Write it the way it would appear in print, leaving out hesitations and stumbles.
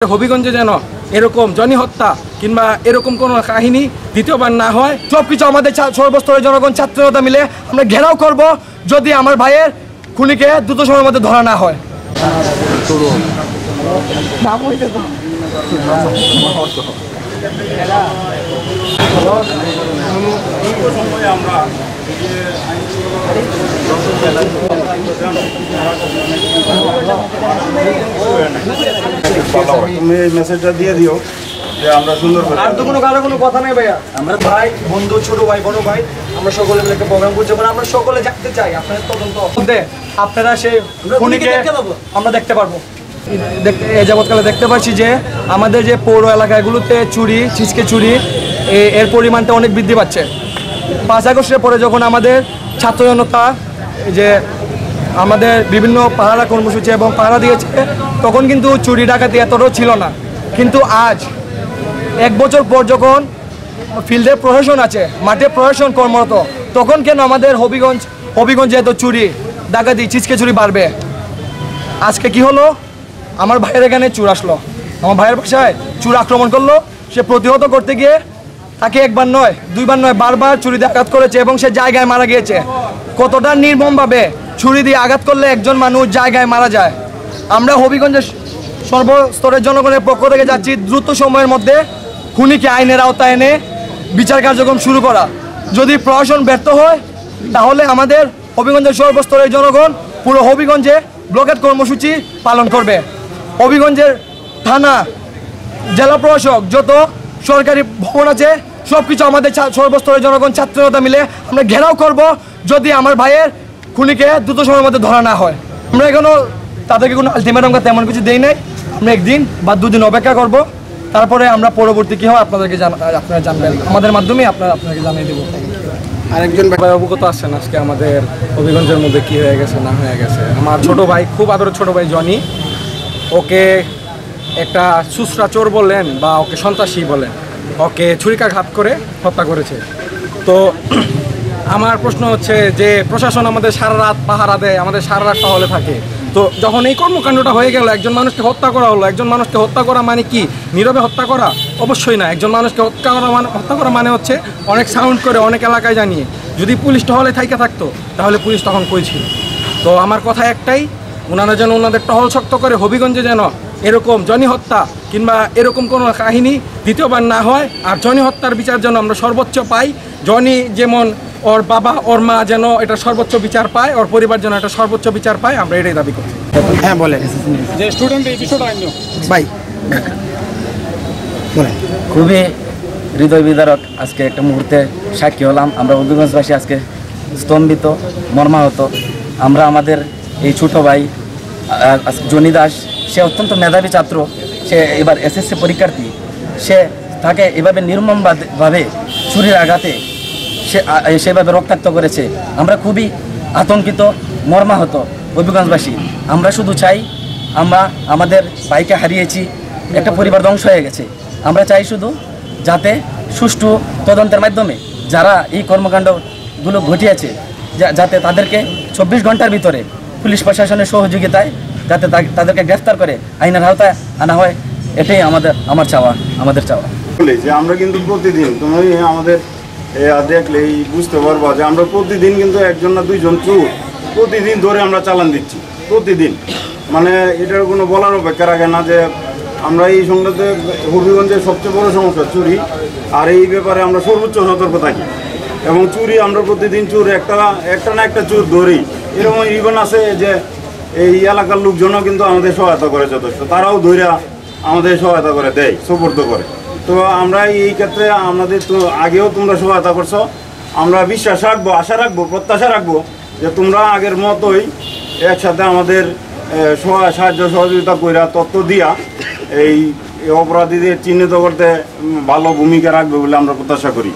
হবিগঞ্জে যেন এরকম জনি হত্যা কিংবা এরকম কোনো কাহিনী দ্বিতীয়বার না হয়, সবকিছু আমাদের সর্বস্তরের জনগণ ছাত্রতা মিলে আমরা ঘেরাও করব যদি আমার ভাইয়ের খুনিকে দ্রুত সময়ের মধ্যে ধরা না হয়। তুমি এই মেসেজটা দিয়ে দিও যে আমরা সুন্দর করে। আর তো কারো কোনো কথা নেই ভাইয়া, আমরা ভাই বন্ধু ছোট ভাই বড় ভাই আমরা সকলে মিলে একটা প্রোগ্রাম করছি। আমরা সকলে জানতে চাই আপনাদের তদন্ত আপনারা সেই খুনিকে আমরা দেখতে পারবো। এই যাবৎকালে দেখতে পাচ্ছি যে আমাদের যে পৌর এলাকাগুলোতে চুরি, ছিচকে চুরি এর পরিমাণটা অনেক বৃদ্ধি পাচ্ছে। 5 আগস্টের পরে যখন আমাদের ছাত্র জনতা যে আমাদের বিভিন্ন পাহারা কর্মসূচি এবং পাহারা দিয়েছে, তখন কিন্তু চুরি ডাকাতি এতটাও ছিল না। কিন্তু আজ 1 বছর পর যখন ফিল্ডে প্রশাসন আছে, মাঠে প্রশাসন কর্মরত, তখন কেন আমাদের হবিগঞ্জে এত চুরি ডাকাতি ছিচকে চুরি বাড়বে? আজকে কি হলো, আমার ভাইয়ের এখানে চোর আসলো, আমার ভাইয়ের বাসায় চোর আক্রমণ করলো। সে প্রতিহত করতে গিয়ে তাকে 1 বার নয় 2 বার নয় বারবার ছুরি দিয়ে আঘাত করেছে এবং সে জায়গায় মারা গিয়েছে। কতটা নির্মমভাবে ছুরি দিয়ে আঘাত করলে একজন মানুষ জায়গায় মারা যায়। আমরা হবিগঞ্জের সর্বস্তরের জনগণের পক্ষ থেকে যাচ্ছি দ্রুত সময়ের মধ্যে খুনিকে আইনের আওতায় এনে বিচার কার্যক্রম শুরু করা। যদি প্রশাসন ব্যর্থ হয় তাহলে আমাদের হবিগঞ্জের সর্বস্তরের জনগণ পুরো হবিগঞ্জে ব্লকেট কর্মসূচি পালন করবে। হবিগঞ্জের থানা, জেলা প্রশাসক, যত সরকারি ভবন আছে সব কিছু আমাদের সর্বস্তরের জনগণ ছাত্রতা মিলে আমরা ঘেরাও করব যদি আমার ভাইয়ের খুনিকে দ্রুত সময়ের মধ্যে ধরা না হয়। আমরা এখনও তাদেরকে কোনো আলটিমেটাম তেমন কিছু দেই নাই। আমরা 1 দিন বা 2 দিন অপেক্ষা করব, তারপরে আমরা পরবর্তী কী হয় আপনারা জানবেন, আমাদের মাধ্যমে আপনাকে জানিয়ে দেবো। আরেকজন ভাই অবগত আছেন আজকে আমাদের হবিগঞ্জের মধ্যে কি হয়ে গেছে না হয়ে গেছে। আমার ছোট ভাই, খুব আদরের ছোট ভাই জনি, ওকে একটা সুসরা চোর বলেন বা ওকে সন্ত্রাসী বলেন, ওকে ছুরিকাঘাত করে হত্যা করেছে। তো আমার প্রশ্ন হচ্ছে যে প্রশাসন আমাদের সারা রাত পাহারা দেয়, আমাদের সারা রাত টহলে থাকে। তো যখন এই কর্মকাণ্ডটা হয়ে গেল, একজন মানুষকে হত্যা করা হলো, একজন মানুষকে হত্যা করা মানে কি নীরবে হত্যা করা? অবশ্যই না। একজন মানুষকে হত্যা করা মানে হচ্ছে অনেক সাউন্ড করে, অনেক এলাকায় জানিয়ে। যদি পুলিশ টহলে থাইকা থাকতো তাহলে পুলিশ তখন কই ছিল? তো আমার কথা একটাই, ওনারা যেন ওনাদের টহল শক্ত করে হবিগঞ্জে যেন এরকম জনি হত্যা কিংবা এরকম কোনো কাহিনী দ্বিতীয়বার না হয়। আর জনি হত্যার বিচার যেন আমরা সর্বোচ্চ পাই। জনি যেমন ওর বাবা ওর মা যেন এটা সর্বোচ্চ বিচার পায়, ওর পরিবার যেন এটা সর্বোচ্চ বিচার পায়, আমরা এটাই দাবি করি। হ্যাঁ বলেন যে স্টুডেন্ট এই বিষয়টা ভাই বলেন। খুবই হৃদয় বিদারক আজকে একটা মুহূর্তে সাক্ষী হলাম। আমরা হবিগঞ্জবাসী আজকে স্তম্ভিত, মর্মাহত। আমরা আমাদের এই ছোট ভাই জনি দাস, সে অত্যন্ত মেধাবী ছাত্র, সে এবার এসএসসি পরীক্ষার্থী, তাকে এভাবে নির্মমভাবে ছুরির আঘাতে সেভাবে রক্তাক্ত করেছে। আমরা খুবই আতঙ্কিত, মর্মাহত হবিগঞ্জবাসী। আমরা শুধু চাই, আমরা আমাদের ভাইকে হারিয়েছি, একটা পরিবার ধ্বংস হয়ে গেছে। আমরা চাই শুধু যাতে সুষ্ঠু তদন্তের মাধ্যমে যারা এই কর্মকাণ্ডগুলো ঘটিয়েছে, যাতে তাদেরকে 24 ঘন্টার ভিতরে পুলিশ প্রশাসনের সহযোগিতায় যাতে তাদেরকে গ্রেফতার করে আইনের আওতায় আনা হয়, এটাই আমার চাওয়া, আমাদের চাওয়া। যে আমরা কিন্তু প্রতিদিন, তুমি আমাদের দেখলেই বুঝতে পারবো যে আমরা প্রতিদিন কিন্তু 1জন না 2জন চোর প্রতিদিন ধরে আমরা চালান দিচ্ছি প্রতিদিন। মানে এটার কোনো বলার অপেক্ষা রাখে না যে আমরা এই সংক্রান্তে হবিগঞ্জের সবচেয়ে বড় সমস্যা চুরি। আর এই ব্যাপারে আমরা সর্বোচ্চ সতর্ক থাকি এবং চুরি আমরা প্রতিদিন চোর একটা না একটা চোর ধরি। এরকম ইভেন আছে যে এই এলাকার লোকজনও কিন্তু আমাদের সহায়তা করে যথেষ্ট, তারাও ধৈর্য আমাদের সহায়তা করে দেয়, সুপর্দ করে। তো আমরা এই ক্ষেত্রে আমাদের তো আগেও তোমরা সহায়তা করছো, আমরা বিশ্বাস রাখবো, আশা রাখবো, প্রত্যাশা রাখবো যে তোমরা আগের মতোই একসাথে আমাদের সাহায্য সহযোগিতা কইরা তথ্য দিয়া এই অপরাধীদের চিহ্নিত করতে ভালো ভূমিকা রাখবে বলে আমরা প্রত্যাশা করি।